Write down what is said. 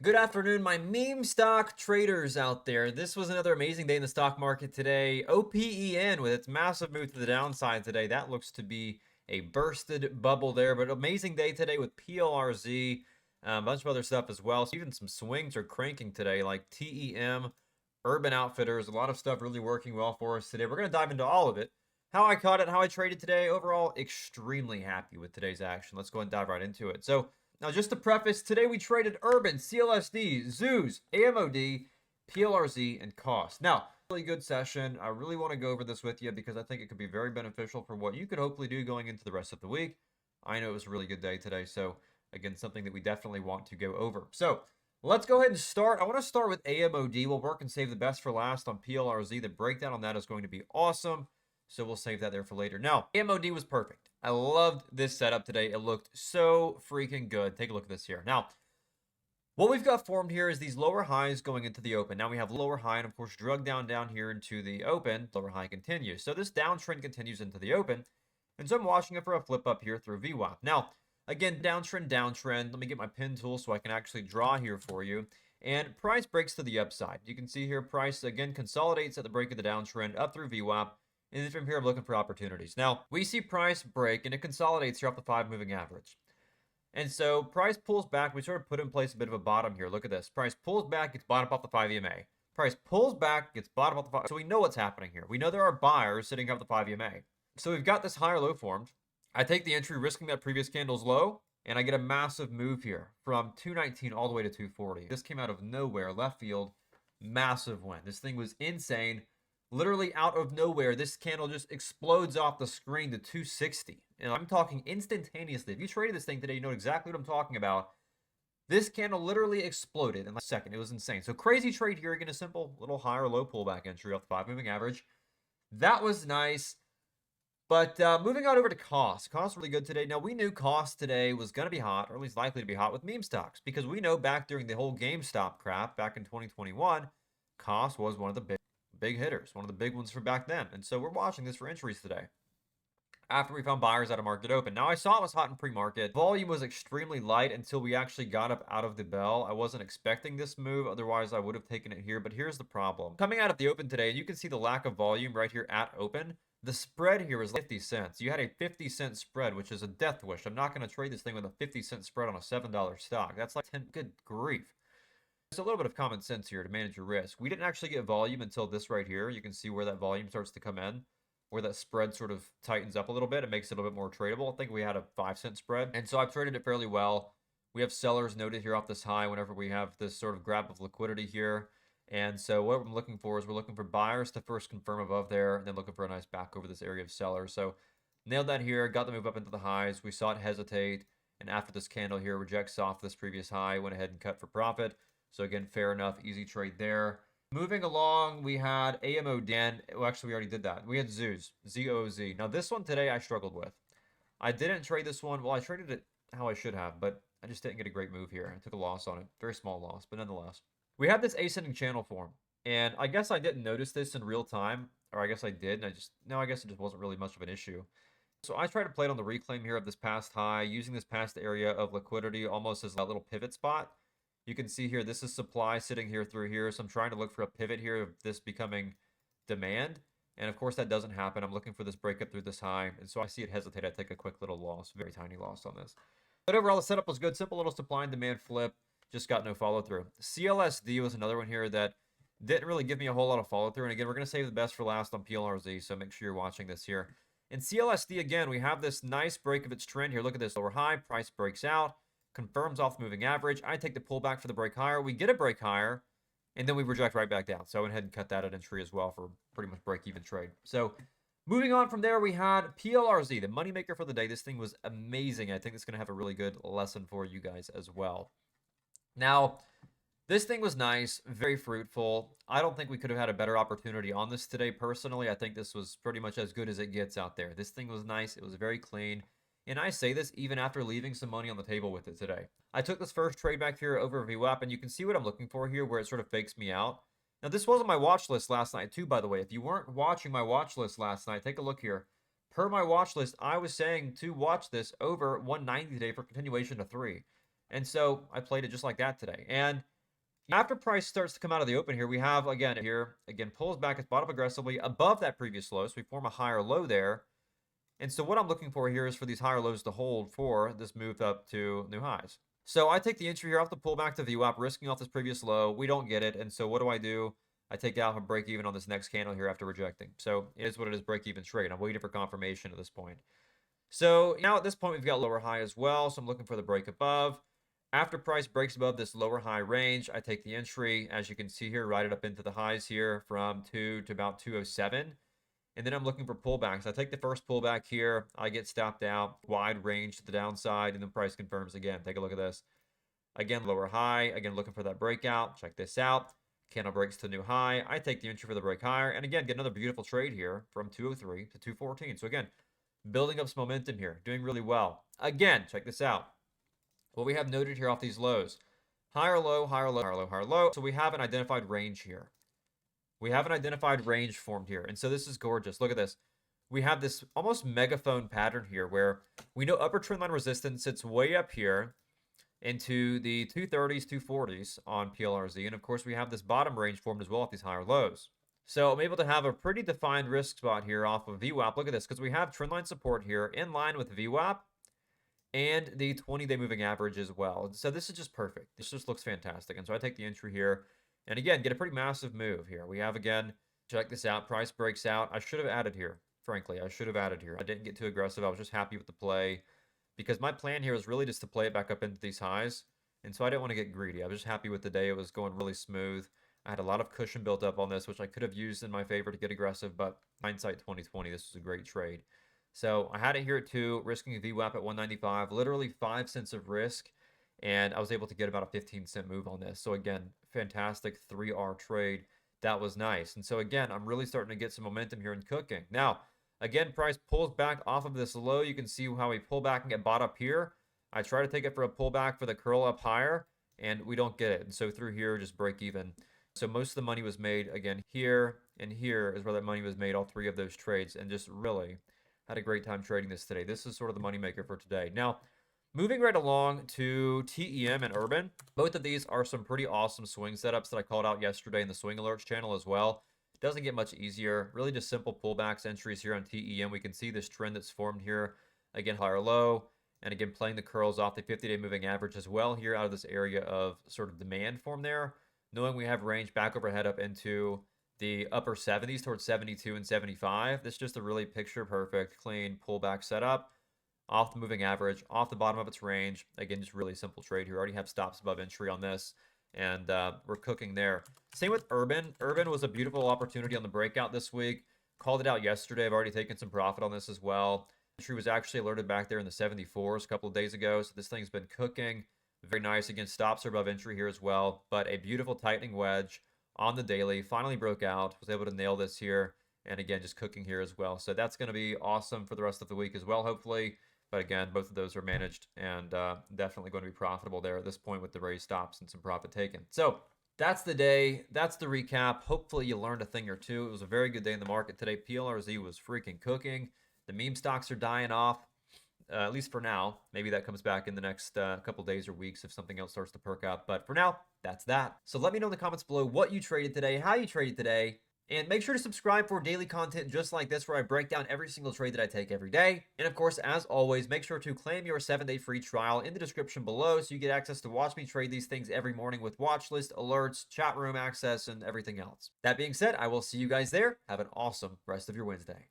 Good afternoon, my meme stock traders out there. This was another amazing day in the stock market today. OPEN with its massive move to the downside today. That looks to be a bursted bubble there, but amazing day today with PLRZ, a bunch of other stuff as well. So even some swings are cranking today, like TEM, Urban Outfitters, a lot of stuff really working well for us today. We're going to dive into all of it. How I caught it, how I traded today. Overall, extremely happy with today's action. Let's go and dive right into it. So now, just to preface, today we traded Urban, CLSD, Zoos, AMOD, PLRZ, and Cost. Now, really good session. I really want to go over this with you because I think it could be very beneficial for what you could hopefully do going into the rest of the week. I know it was a really good day today, so again, something that we definitely want to go over. So let's go ahead and start. I want to start with AMOD. We'll work and save the best for last on PLRZ. The breakdown on that is going to be awesome. So we'll save that there for later. Now, AMOD was perfect. I loved this setup today. It looked so freaking good. Take a look at this here. Now, what we've got formed here is these lower highs going into the open. Now we have lower high and, of course, drug down here into the open. Lower high continues. So this downtrend continues into the open. And so I'm watching it for a flip up here through VWAP. Now, again, downtrend. Let me get my pin tool so I can actually draw here for you. And price breaks to the upside. You can see here price, again, consolidates at the break of the downtrend up through VWAP. And then from here, I'm looking for opportunities. Now, we see price break, and it consolidates here off the 5-moving average. And so price pulls back. We sort of put in place a bit of a bottom here. Look at this. Price pulls back, gets bottom off the 5 EMA. Price pulls back, gets bottom off the 5. So we know what's happening here. We know there are buyers sitting up the 5 EMA. So we've got this higher low formed. I take the entry, risking that previous candle's low, and I get a massive move here from 219 all the way to 240. This came out of nowhere, left field, massive win. This thing was insane. Literally out of nowhere, this candle just explodes off the screen to 260. And I'm talking instantaneously. If you traded this thing today, you know exactly what I'm talking about. This candle literally exploded in like a second. It was insane. So crazy trade here. Again, a simple little high or low pullback entry off the 5-moving average. That was nice. But moving on over to cost. Cost really good today. Now, we knew cost today was going to be hot, or at least likely to be hot with meme stocks. Because we know back during the whole GameStop crap back in 2021, cost was one of the big hitters, one of the big ones from back then. And so we're watching this for entries today after we found buyers at a market open. Now, I saw it was hot in pre-market. Volume was extremely light until we actually got up out of the bell. I wasn't expecting this move. Otherwise, I would have taken it here. But here's the problem. Coming out at the open today, and you can see the lack of volume right here at open. The spread here was 50 cents. You had a 50-cent spread, which is a death wish. I'm not going to trade this thing with a 50-cent spread on a $7 stock. That's like 10, good grief. There's a little bit of common sense here to manage your risk. We didn't actually get volume until this right here. You can see where that volume starts to come in, where that spread sort of tightens up a little bit. It makes it a little bit more tradable. I think we had a 5-cent spread. And so I've traded it fairly well. We have sellers noted here off this high whenever we have this sort of grab of liquidity here. And so what I'm looking for is we're looking for buyers to first confirm above there and then looking for a nice back over this area of sellers. So nailed that here, got the move up into the highs. We saw it hesitate. And after this candle here rejects off this previous high, went ahead and cut for profit. So again, fair enough, easy trade there. Moving along, we had AMOD. Well, actually, we already did that. We had Zoos, Z-O-Z. Now, this one today I struggled with. I didn't trade this one. Well, I traded it how I should have, but I just didn't get a great move here. I took a loss on it. Very small loss, but nonetheless. We had this ascending channel form, and I guess I didn't notice this in real time, or I guess I did, and I guess it just wasn't really much of an issue. So I tried to play it on the reclaim here of this past high, using this past area of liquidity almost as that little pivot spot. You can see here, this is supply sitting here through here. So I'm trying to look for a pivot here of this becoming demand. And of course, that doesn't happen. I'm looking for this breakup through this high. And so I see it hesitate. I take a quick little loss, very tiny loss on this. But overall, the setup was good. Simple little supply and demand flip. Just got no follow through. CLSD was another one here that didn't really give me a whole lot of follow through. And again, we're going to save the best for last on PLRZ. So make sure you're watching this here. In CLSD, again, we have this nice break of its trend here. Look at this lower high. Price breaks out. Confirms off the moving average. I take the pullback for the break higher. We get a break higher, and then we reject right back down. So I went ahead and cut that at entry as well for pretty much break-even trade. So moving on from there, we had PLRZ, the moneymaker for the day. This thing was amazing. I think it's going to have a really good lesson for you guys as well. Now, this thing was nice, very fruitful. I don't think we could have had a better opportunity on this today. Personally, I think this was pretty much as good as it gets out there. This thing was nice. It was very clean. And I say this even after leaving some money on the table with it today. I took this first trade back here over VWAP, and you can see what I'm looking for here where it sort of fakes me out. Now, this wasn't my watch list last night too, by the way. If you weren't watching my watch list last night, take a look here. Per my watch list, I was saying to watch this over 190 today for continuation to 3. And so I played it just like that today. And after price starts to come out of the open here, we have, again, here, again, pulls back its bottom aggressively above that previous low. So we form a higher low there. And so what I'm looking for here is for these higher lows to hold for this move up to new highs. So I take the entry here off the pullback to VWAP, risking off this previous low. We don't get it. And so what do? I take out a break even on this next candle here after rejecting. So it is what it is, break even trade. I'm waiting for confirmation at this point. So now at this point, we've got lower high as well. So I'm looking for the break above. After price breaks above this lower high range, I take the entry, as you can see here, ride it up into the highs here from 2 to about 207. And then I'm looking for pullbacks. I take the first pullback here. I get stopped out, wide range to the downside, and then price confirms again. Take a look at this. Again, lower high. Again, looking for that breakout. Check this out. Candle breaks to new high. I take the entry for the break higher. And again, get another beautiful trade here from 203 to 214. So again, building up some momentum here. Doing really well. Again, check this out. What we have noted here off these lows. Higher low, higher low, higher low, higher low. So we have an identified range here. We have an identified range formed here. And so this is gorgeous. Look at this. We have this almost megaphone pattern here where we know upper trend line resistance sits way up here into the 230s, 240s on PLRZ. And of course, we have this bottom range formed as well at these higher lows. So I'm able to have a pretty defined risk spot here off of VWAP. Look at this, because we have trendline support here in line with VWAP and the 20-day moving average as well. So this is just perfect. This just looks fantastic. And so I take the entry here. And again, get a pretty massive move here. We have, again, check this out. Price breaks out. I should have added here, frankly. I should have added here. I didn't get too aggressive. I was just happy with the play because my plan here was really just to play it back up into these highs. And so I didn't want to get greedy. I was just happy with the day. It was going really smooth. I had a lot of cushion built up on this, which I could have used in my favor to get aggressive. But hindsight 2020, this was a great trade. So I had it here at 2, risking a VWAP at 195, literally 5 cents of risk. And I was able to get about a 15-cent move on this. So again, fantastic 3R trade. That was nice. And so again, I'm really starting to get some momentum here in cooking. Now, again, price pulls back off of this low. You can see how we pull back and get bought up here. I try to take it for a pullback for the curl up higher, and we don't get it. And so through here, just break even. So most of the money was made, again, here and here is where that money was made, all 3 of those trades, and just really had a great time trading this today. This is sort of the moneymaker for today. Now, moving right along to TEM and Urban. Both of these are some pretty awesome swing setups that I called out yesterday in the Swing Alerts channel as well. It doesn't get much easier. Really just simple pullbacks, entries here on TEM. We can see this trend that's formed here. Again, higher low. And again, playing the curls off the 50-day moving average as well here out of this area of sort of demand form there. Knowing we have range back overhead up into the upper 70s towards 72 and 75. This is just a really picture perfect, clean pullback setup. Off the moving average, off the bottom of its range. Again, just really simple trade here. Already have stops above entry on this, and we're cooking there. Same with Urban. Urban was a beautiful opportunity on the breakout this week. Called it out yesterday. I've already taken some profit on this as well. Entry was actually alerted back there in the 74s a couple of days ago, so this thing's been cooking. Very nice. Again, stops are above entry here as well, but a beautiful tightening wedge on the daily. Finally broke out. Was able to nail this here, and again, just cooking here as well. So that's going to be awesome for the rest of the week as well, hopefully. But again, both of those are managed and definitely going to be profitable there at this point with the raised stops and some profit taken. So that's the day. That's the recap. Hopefully you learned a thing or two. It was a very good day in the market today. PLRZ was freaking cooking. The meme stocks are dying off, at least for now. Maybe that comes back in the next couple days or weeks if something else starts to perk up. But for now, that's that. So let me know in the comments below what you traded today, how you traded today. And make sure to subscribe for daily content just like this where I break down every single trade that I take every day. And of course, as always, make sure to claim your 7-day free trial in the description below so you get access to watch me trade these things every morning with watch list, alerts, chat room access, and everything else. That being said, I will see you guys there. Have an awesome rest of your Wednesday.